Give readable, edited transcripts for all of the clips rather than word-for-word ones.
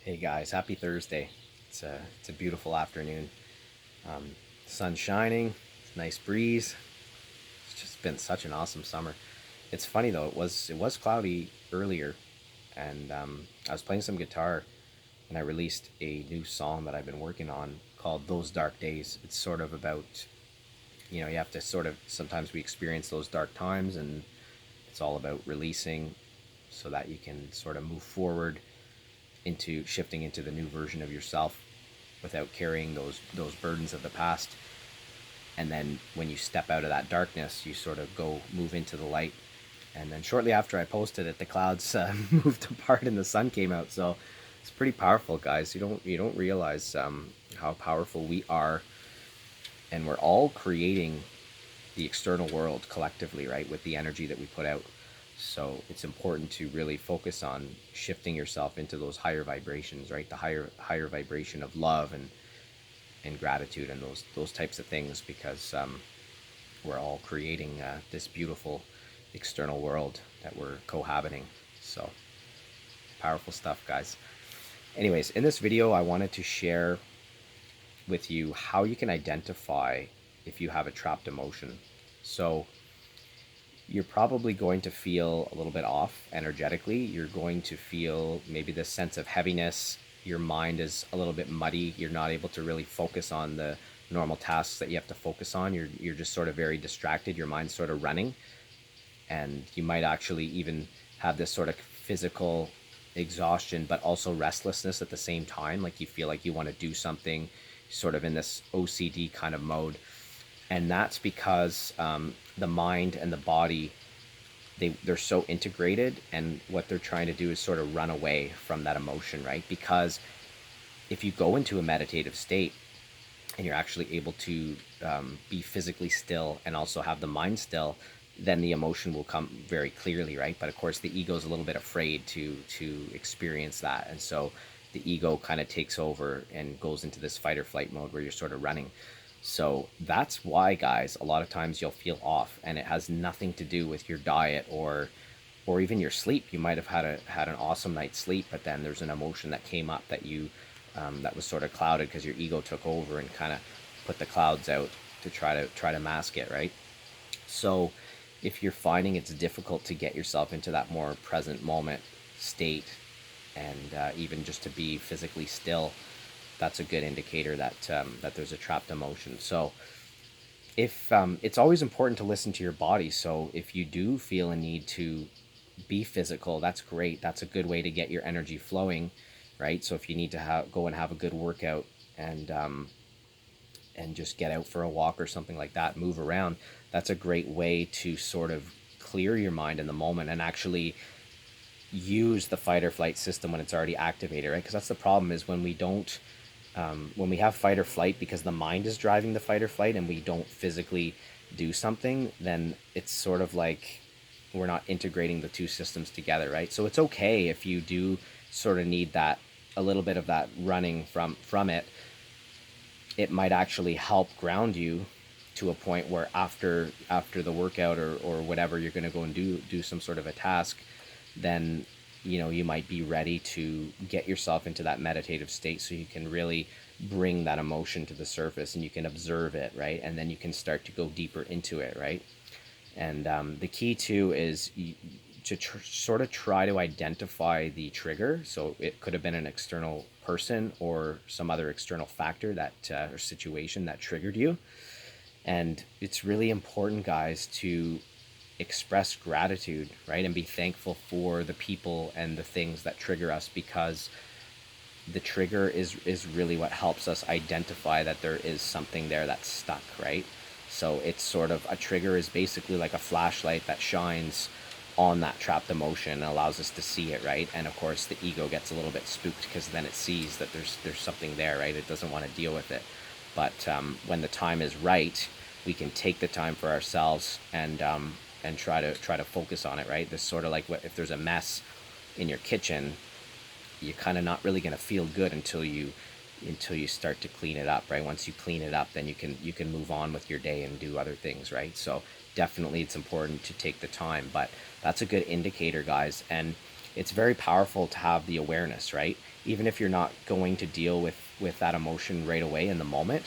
Hey guys, happy Thursday. It's a beautiful afternoon. Um, Sun's shining, nice breeze. It's just been such an awesome summer. It's funny though, it was cloudy earlier, and I was playing some guitar, and I released a new song that I've been working on called "Those Dark Days." It's sort of about, you have to sort of, sometimes we experience those dark times, and it's all about releasing so that you can sort of move forward into shifting into the new version of yourself without carrying those burdens of the past. And then when you step out of that darkness, you sort of go move into the light. And then shortly after I posted it, the clouds moved apart and the sun came out. So it's pretty powerful, guys. You don't realize how powerful we are, and we're all creating the external world collectively, right, with the energy that we put out. So it's important to really focus on shifting yourself into those higher vibrations, right? The higher vibration of love and gratitude and those types of things, because we're all creating this beautiful external world that we're cohabiting. So powerful stuff, guys. Anyways, in this video, I wanted to share with you how you can identify if you have a trapped emotion. So you're probably going to feel a little bit off energetically. You're going to feel maybe this sense of heaviness. Your mind is a little bit muddy. You're not able to really focus on the normal tasks that you have to focus on. You're just sort of very distracted. Your mind's sort of running, and you might actually even have this sort of physical exhaustion, but also restlessness at the same time. Like you feel like you want to do something, sort of in this OCD kind of mode. And that's because the mind and the body, they're so integrated, and what they're trying to do is sort of run away from that emotion, right? Because if you go into a meditative state and you're actually able to be physically still and also have the mind still, then the emotion will come very clearly, right? But of course, the ego is a little bit afraid to experience that, and so the ego kind of takes over and goes into this fight or flight mode where you're sort of running. So that's why, guys, a lot of times you'll feel off, and it has nothing to do with your diet or even your sleep. You might have had an awesome night's sleep, but then there's an emotion that came up that you that was sort of clouded because your ego took over and kind of put the clouds out to try to mask it, right? So if you're finding it's difficult to get yourself into that more present moment state, and even just to be physically still, that's a good indicator that there's a trapped emotion. So if it's always important to listen to your body. So if you do feel a need to be physical, that's great. That's a good way to get your energy flowing, right? So if you need to go and have a good workout, and just get out for a walk or something like that, move around, that's a great way to sort of clear your mind in the moment and actually use the fight or flight system when it's already activated, right? Because that's the problem, is when we don't, when we have fight or flight because the mind is driving the fight or flight and we don't physically do something, then it's sort of like we're not integrating the two systems together, right? So it's okay if you do sort of need that, a little bit of that running from it. It might actually help ground you to a point where after the workout or whatever you're going to go and do some sort of a task, then you might be ready to get yourself into that meditative state so you can really bring that emotion to the surface and you can observe it, right? And then you can start to go deeper into it, right? And the key too is to sort of try to identify the trigger. So it could have been an external person or some other external factor that or situation that triggered you. And it's really important, guys, to express gratitude, right? And be thankful for the people and the things that trigger us, because the trigger is really what helps us identify that there is something there that's stuck, right? So it's sort of, a trigger is basically like a flashlight that shines on that trapped emotion and allows us to see it, right? And of course the ego gets a little bit spooked because then it sees that there's something there, right? It doesn't want to deal with it. But when the time is right, we can take the time for ourselves and try to focus on it, right? This sort of like, what if there's a mess in your kitchen, you're kind of not really going to feel good until you start to clean it up, right? Once you clean it up, then you can move on with your day and do other things, right? So definitely it's important to take the time, but that's a good indicator, guys. And it's very powerful to have the awareness, right? Even if you're not going to deal with that emotion right away in the moment,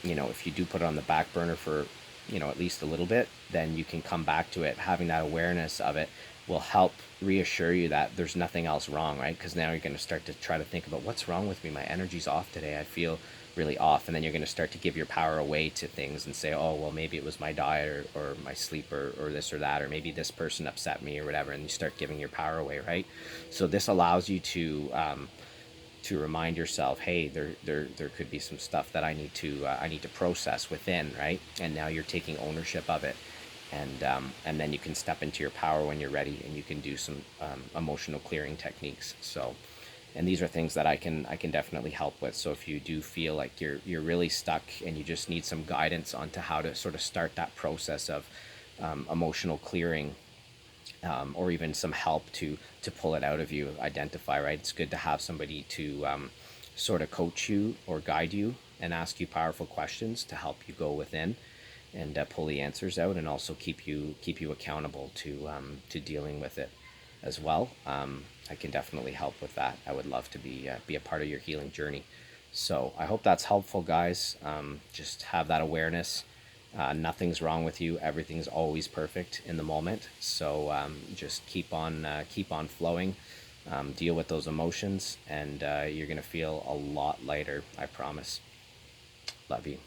if you do put it on the back burner for, at least a little bit, then you can come back to it. Having that awareness of it will help reassure you that there's nothing else wrong, right? Because now you're going to start to try to think about what's wrong with me. My energy's off today. I feel really off. And then you're going to start to give your power away to things and say, oh, well, maybe it was my diet or my sleep or this or that, or maybe this person upset me or whatever. And you start giving your power away, right? So this allows you to remind yourself, hey, there could be some stuff that I need to process within, right? And now you're taking ownership of it, and then you can step into your power when you're ready, and you can do some emotional clearing techniques. So, and these are things that I can definitely help with. So if you do feel like you're really stuck and you just need some guidance onto how to sort of start that process of emotional clearing, or even some help to pull it out of you, identify, right? It's good to have somebody to sort of coach you or guide you and ask you powerful questions to help you go within and pull the answers out, and also keep you accountable to dealing with it as well. I can definitely help with that. I would love to be a part of your healing journey. So I hope that's helpful, guys. Just have that awareness. Nothing's wrong with you. Everything's always perfect in the moment. So just keep on flowing. Deal with those emotions, and you're gonna feel a lot lighter. I promise. Love you.